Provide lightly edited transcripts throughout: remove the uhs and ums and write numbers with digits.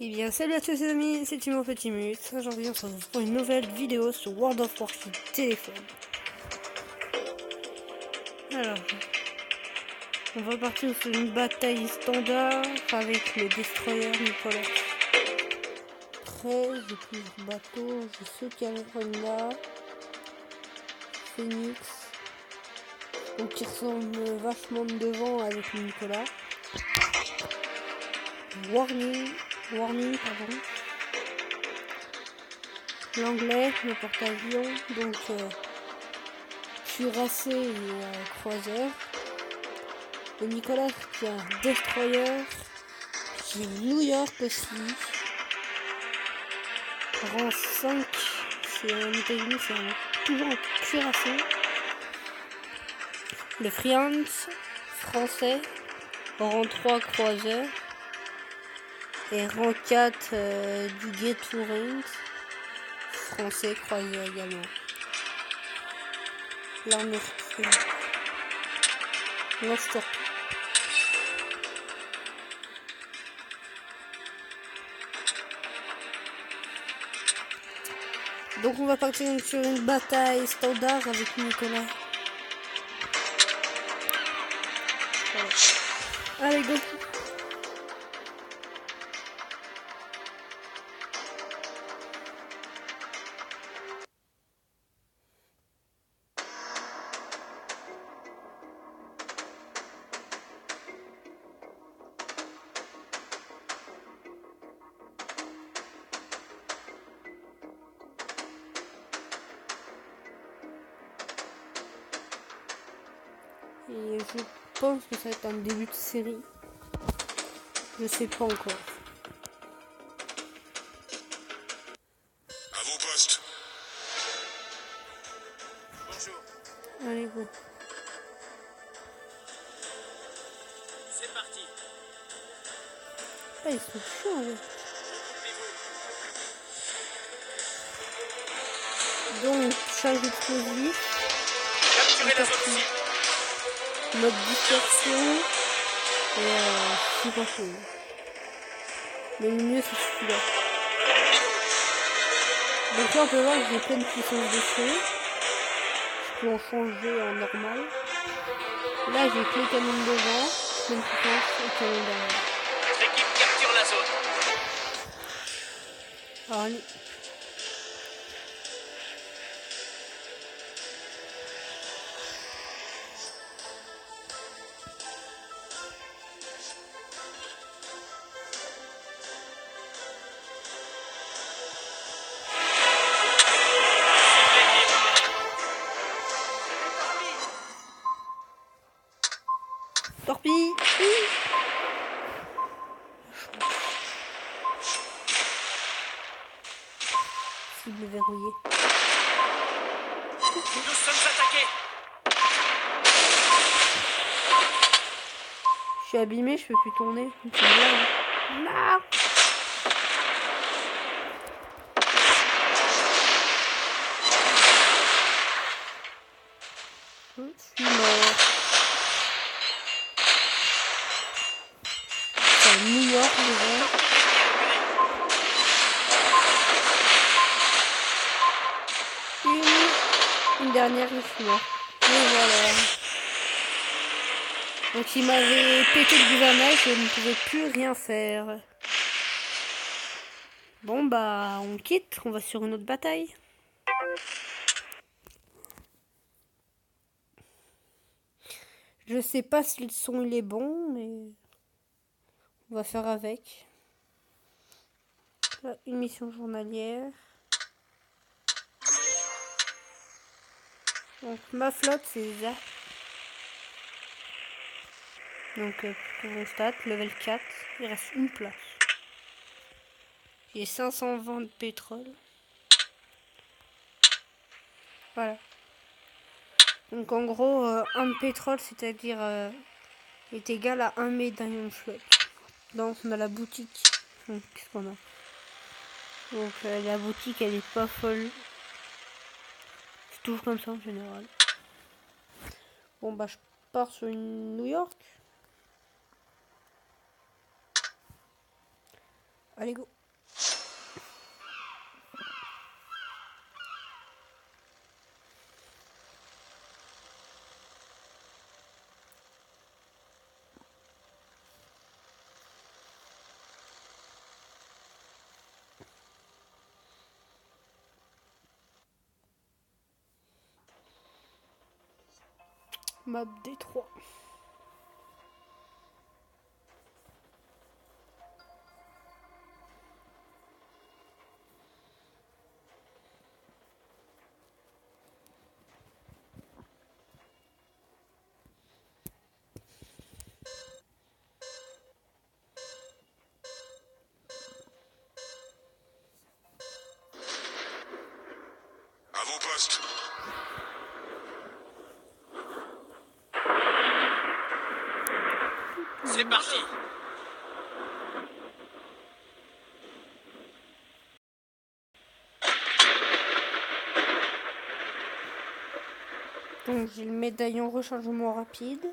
Eh bien, salut à tous les amis, c'est Timo Petimus. Aujourd'hui, on se retrouve pour une nouvelle vidéo sur World of Warcraft téléphone. Alors, on va partir sur une bataille standard avec le destroyer Nicolas. 13, j'ai plusieurs bateaux, j'ai ce Cameron-là, Phoenix, donc qui ressemble vachement de devant avec le Nicolas. Warning, pardon. L'anglais, le porte-avions, donc cuirassé et croiseur. Le Nicolas qui est un destroyer. J'ai New York aussi. Rang 5, c'est en États-Unis, c'est toujours un cuirassé. Le Friance français, rang 3 croiseur. Et rang 4 du Gatorade français croiseur également. L'armée Lance-Torpille. Donc on va partir sur une bataille standard avec Nicolas. Voilà. Allez, go! Et je pense que ça va être un début de série. Je sais pas encore. À vos postes. Bonjour. Allez, go. C'est parti. Ah, ils sont chauds, ouais. Donc, charge explosif. Capturez la zone cible. Mode dispersion. Et c'est pas fou. Mais le mieux, c'est celui-là. Donc là, on peut voir que j'ai pleine puissance de feu. Je peux en changer en normal. Là, j'ai que les canons devant, pleine puissance et canons derrière. Notre équipe capture la zone. Alors, allez. Torpille. Cible verrouillée. Nous sommes attaqués. Je suis abîmé, je peux plus tourner. C'est une blague. Non. Je suis mort. C'est New York déjà. Une dernière, je suis mort. Et voilà. Donc il m'avait pété le gouvernail, je ne pouvais plus rien faire. Bon bah on quitte, on va sur une autre bataille. Je sais pas si le son il est bon, mais on va faire avec. Là, une mission journalière. Donc ma flotte c'est ça. Donc pour mon stat, level 4, il reste une place. J'ai 520 de pétrole. Voilà. Donc en gros, un de pétrole, c'est-à-dire est égal à un médaillon de flotte. Donc on a la boutique. Donc qu'est-ce qu'on a? Donc la boutique elle est pas folle. C'est toujours comme ça en général. Bon bah je pars sur une New York. Allez, go. Map D3. À vos postes. C'est parti. Donc j'ai le médaillon rechargement rapide.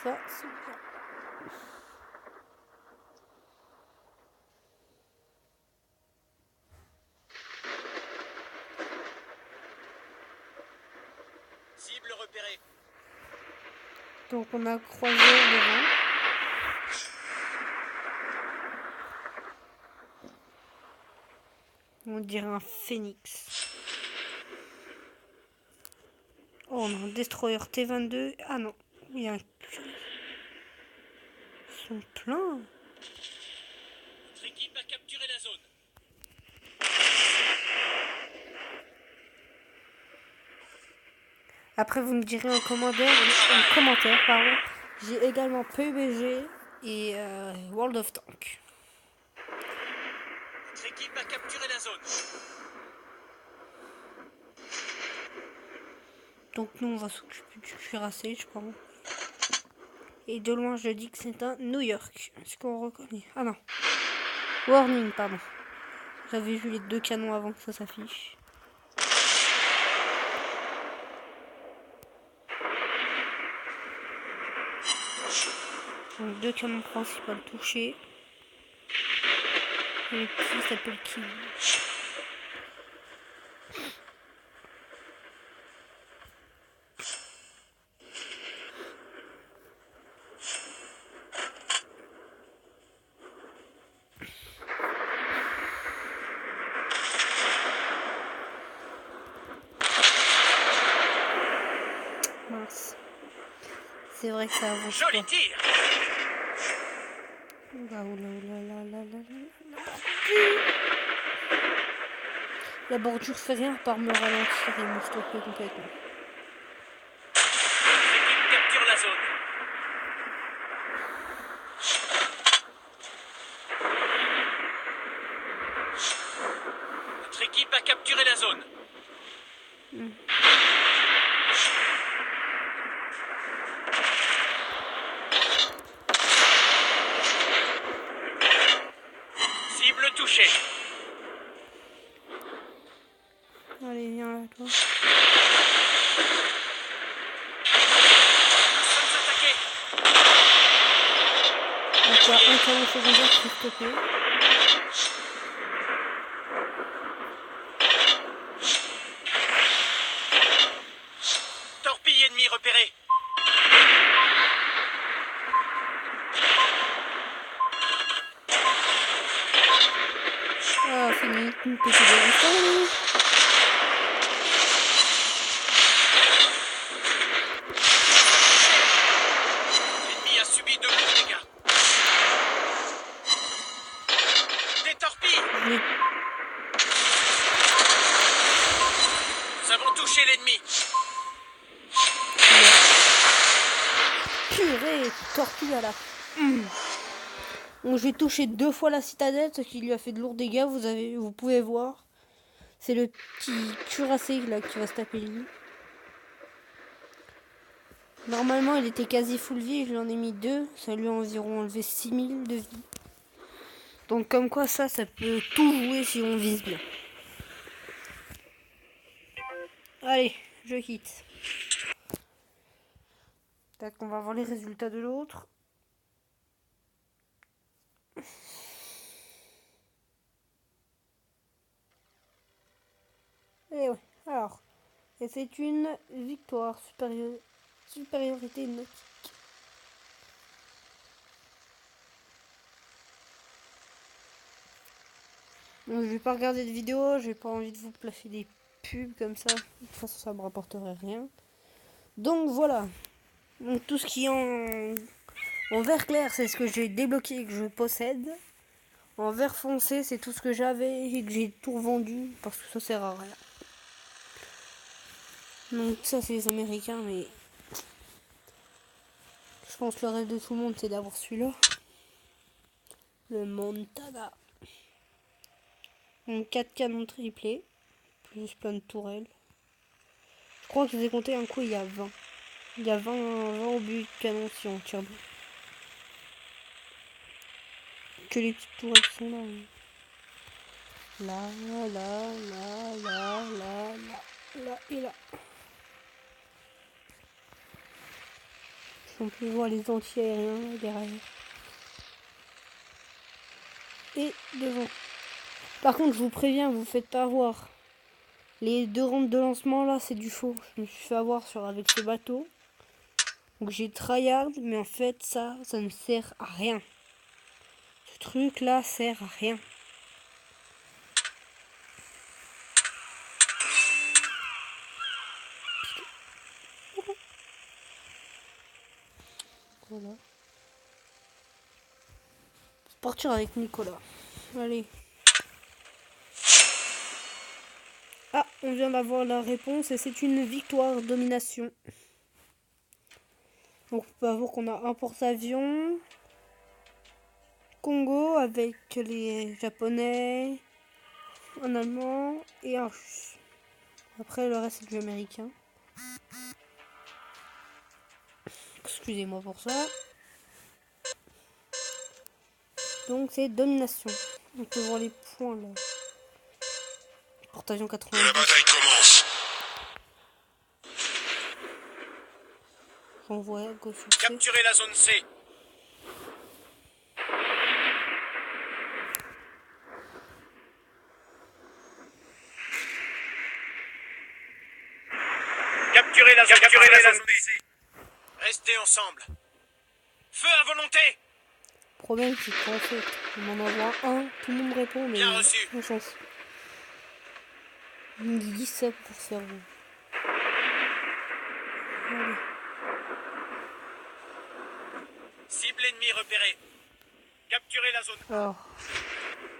Ça, c'est bien. Cible repérée. Donc on a croisé devant. On dirait un phénix. Oh, on a un destroyer T-22. Ah non, il y a un... Ils sont pleins. Notre équipe a capturé la zone. Après, vous me direz en commentaire, pardon. J'ai également PUBG et World of Tanks. Notre équipe a capturé la zone. Donc nous, on va s'occuper du cuirassé, je crois. Et de loin, je dis que c'est un New York. Est-ce qu'on reconnaît? Ah non. Warning, pardon. J'avais vu les deux canons avant que ça s'affiche. Donc deux canons principaux touchés. Et le petit s'appelle Kill. Mince. C'est vrai que ça avance Joli pas. tir. Oula, oula, oula, la, la, la, la. La bordure fait rien par me ralentir et me stopper complètement. Notre équipe capture la zone. Notre équipe a capturé la zone. Cible touchée. Allez, viens là, toi. Nous sommes attaqués. Donc il y a un canon secondaire qui est stoppé. Torpille ennemie repérée. Ah, c'est une petite dégustation. L'ennemi a subi de lourds dégâts. Des torpilles. Mais Nous avons touché l'ennemi. purée, torpille à la... Donc j'ai touché 2 fois la citadelle, ce qui lui a fait de lourds dégâts, vous pouvez voir. C'est le petit cuirassé là qui va se taper lui. Normalement il était quasi full vie, je lui en ai mis 2, ça lui a environ enlevé 6000 de vie. Donc comme quoi ça peut tout jouer si on vise bien. Allez, je quitte. Tac, on va voir les résultats de l'autre. Et c'est une victoire, supériorité nautique. Donc, je vais pas regarder de vidéo, j'ai pas envie de vous placer des pubs comme ça. De toute façon, ça me rapporterait rien. Donc voilà. Donc tout ce qui est en vert clair, c'est ce que j'ai débloqué et que je possède. En vert foncé, c'est tout ce que j'avais et que j'ai tout revendu parce que ça sert à rien. Donc ça, c'est les Américains, mais je pense que le rêve de tout le monde, c'est d'avoir celui-là. Le Montana. Donc 4 canons triplés, plus plein de tourelles. Je crois que je vous ai compté un coup, il y a 20. Il y a 20 obus de canon si on tire bien. Que les petites tourelles qui sont là. Hein. Là, là et là. On peut voir les anti-aériens derrière. Et devant. Par contre, je vous préviens, vous faites pas avoir. Les 2 rampes de lancement là, c'est du faux. Je me suis fait avoir avec ce bateau. Donc j'ai tryhard, mais en fait ça ne sert à rien. Ce truc là sert à rien. Voilà. Je vais partir avec Nicolas. Allez. Ah, on vient d'avoir la réponse et c'est une victoire domination. Donc on peut avoir qu'on a un porte-avions. Congo avec les japonais, un allemand et un russe. Après le reste c'est du américain. Excusez-moi pour ça. Donc c'est domination. On peut voir les points là. Porte-avions Que la 90. bataille commence. Renvoie go succès. Capturez la zone C. Capturez la zone C. Restez ensemble. Feu à volonté. Le problème c'est qu'en fait, on m'en envoie un, tout le monde me répond, mais Bien reçu. on s'en fout. On dit ça pour faire. Allez. Cible ennemie repérée. Capturez la zone. Alors,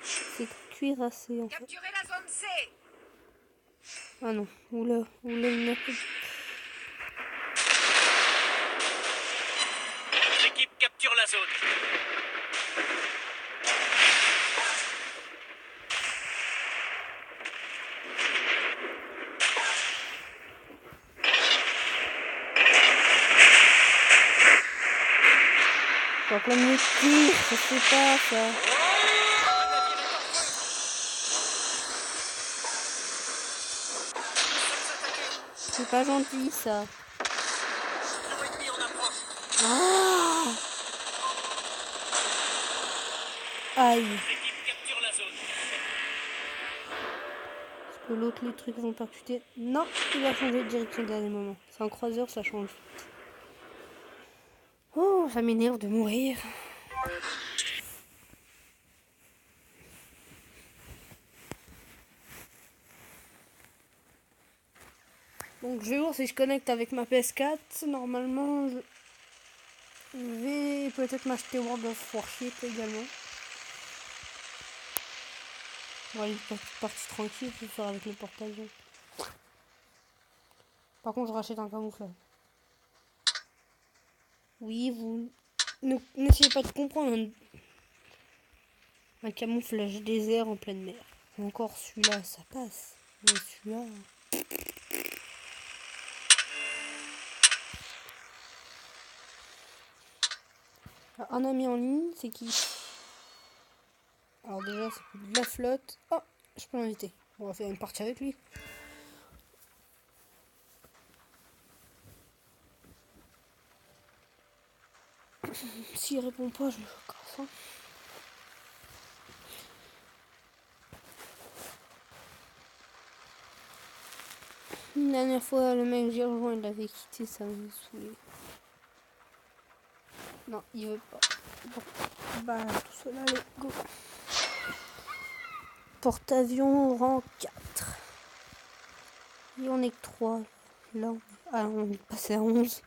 c'est cuirassé en fait. Capturez la zone C. Ah non, oula, oula. L'équipe capture la zone. Je plein de tir, je sais pas ça. C'est pas gentil ça. Ennemi en approche. Ah aïe. L'équipe capture la zone. Parce que l'autre, les trucs vont percuter. Non, il a changé de direction au dernier moment. C'est un croiseur, ça change. Oh, ça m'énerve de mourir. Donc je vais voir si je connecte avec ma PS4. Normalement, je vais peut-être m'acheter World of Warship également. Ouais, une petite partie tranquille, je vais faire avec le porte-avions. Par contre, je rachète un camouflage. Oui, vous n'essayez pas de comprendre un camouflage désert en pleine mer. Encore celui-là, ça passe. Mais celui-là... Un ami en ligne, c'est qui? Alors déjà, c'est de la flotte. Oh, je peux l'inviter. On va faire une partie avec lui. S'il répond pas, je le casse. Hein. Une dernière fois, le mec que j'ai rejoint, il l'avait quitté, ça me saoulé. Non, il veut pas. Bon, bah, tout seul, allez, go. Porte-avions rang 4. Et on est que 3. Là, on est passé à 11.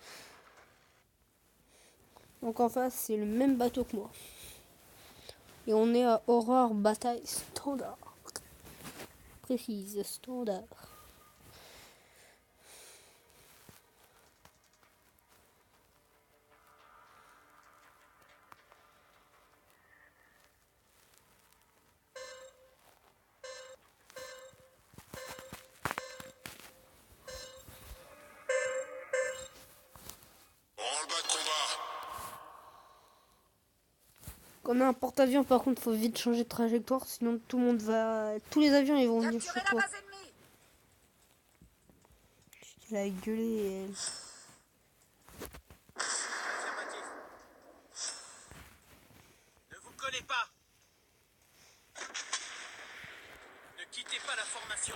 Donc en face, c'est le même bateau que moi. Et on est à Aurore Bataille Standard. Précise, standard. Branle-bas de combat. Quand on a un porte-avions, par contre, faut vite changer de trajectoire, sinon tout le monde va... Tous les avions, ils vont venir sur toi. Elle a gueulé, elle. Affirmatif. Ne vous collez pas. Ne quittez pas la formation.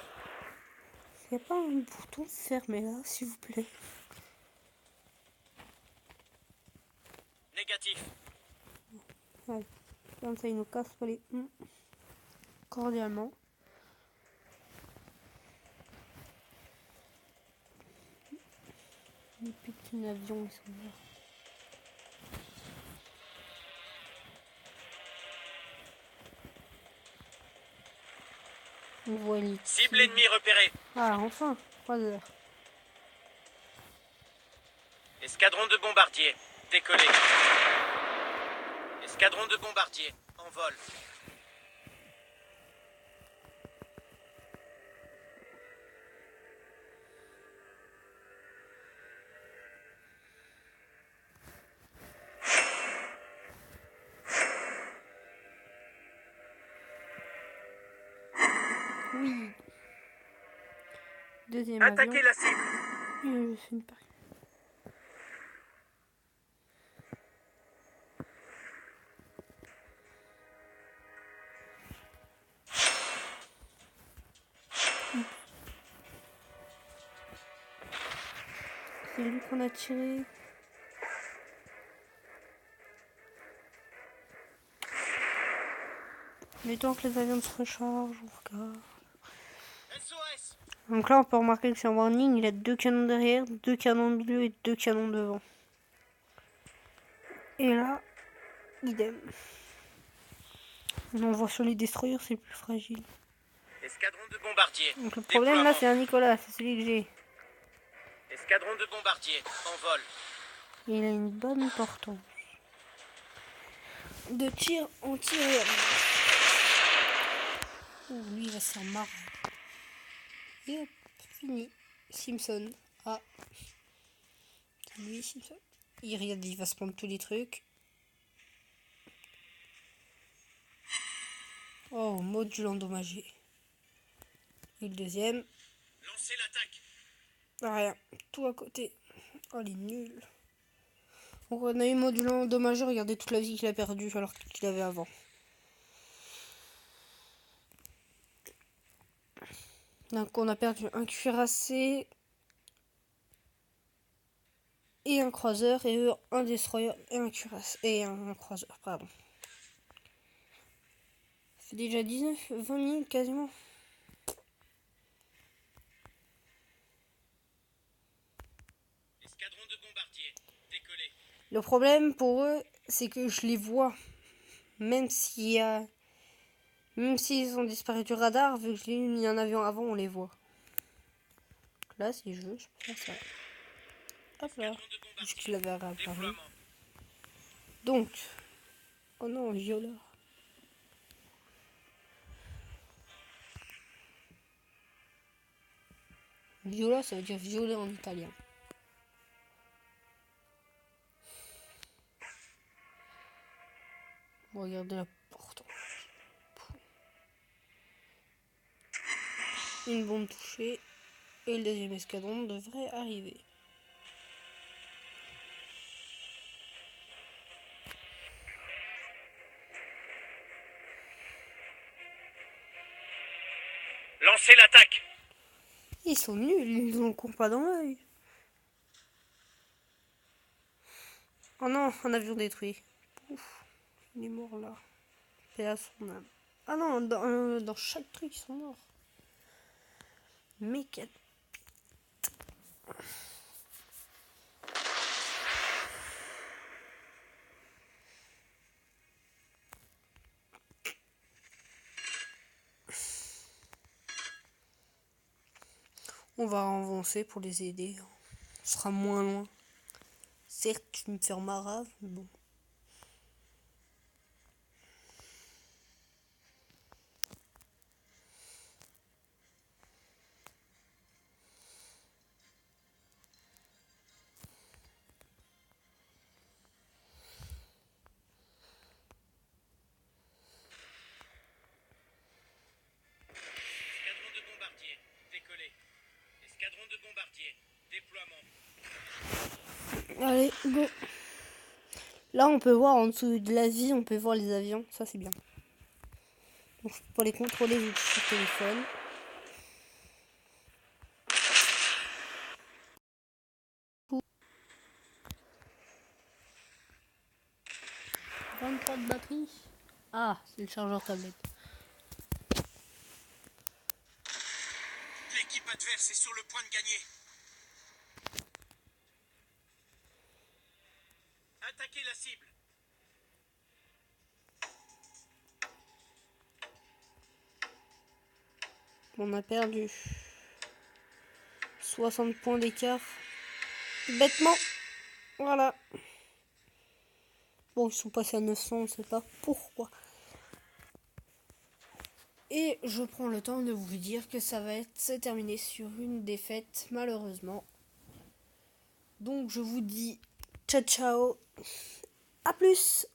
Y a pas un bouton fermé là, s'il vous plaît? Négatif. Ouais. Comme ça, il nous casse pas les... cordialement. Les petits avions, ils sont là. On voit les... Cible ennemie repérée. Ah, enfin, 3 heures. Escadron de bombardiers. Décollé. Escadron de bombardiers. En vol. Oui. Deuxième Attaquez avion. la cible. Je fais une pareille. C'est lui qu'on a tiré. Mais tant que les avions se rechargent, on regarde. SOS. Donc là, on peut remarquer que c'est un warning. Il a 2 canons derrière, 2 canons de milieu et 2 canons devant. Et là, idem. On voit sur les destroyers, c'est plus fragile. Escadron de bombardiers. Donc le problème là, c'est un Nicolas, c'est celui que j'ai. Escadron de bombardiers. En vol. Et il a une bonne portance de tir anti-aérien. Oh, lui, il va se faire marrer. Et hop, fini. Simpson. Ah. C'est lui, Simpson. Il regarde, il va se prendre tous les trucs. Oh, module endommagé. Et le deuxième. Lancez l'attaque. Rien. Tout à côté. Oh, il est nul. Donc on a eu module endommagé. Regardez toute la vie qu'il a perdue alors qu'il avait avant. Donc on a perdu un cuirassé et un croiseur, et eux un destroyer et un cuirassé et un croiseur, pardon. Ça fait déjà 20 minutes quasiment. Escadron de bombardiers. Décollé. Le problème pour eux, c'est que je les vois. Même s'ils ont disparu du radar, vu que je l'ai mis en avion avant, on les voit. Donc là, si je veux, je peux faire ça. Hop là. Puisqu'il avait réapparu. Donc. Oh non, Viola. Viola, ça veut dire violet en italien. Regardez la porte. Une bombe touchée. Et le deuxième escadron devrait arriver. Lancez l'attaque. Ils sont nuls, ils ont le cours pas dans l'œil. Oh non, un avion détruit. Ouf, il est mort là. Paix à son âme. Ah non, dans chaque truc, ils sont morts. Mais quel... On va avancer pour les aider. On sera moins loin. Certes, je vais me faire marave, mais bon. Escadron de bombardiers, décollé. Escadron de bombardiers, déploiement. Allez, go. Là, on peut voir en dessous de la vie, on peut voir les avions. Ça, c'est bien. Donc, pour les contrôler sur téléphone. « 23 de batterie. Ah, c'est le chargeur tablette. L'équipe adverse est sur le point de gagner. Attaquez la cible. On a perdu 60 points d'écart. Bêtement. Voilà. Bon, ils sont passés à 900, on ne sait pas pourquoi. Et je prends le temps de vous dire que ça va se terminer sur une défaite, malheureusement. Donc je vous dis ciao ciao. À plus.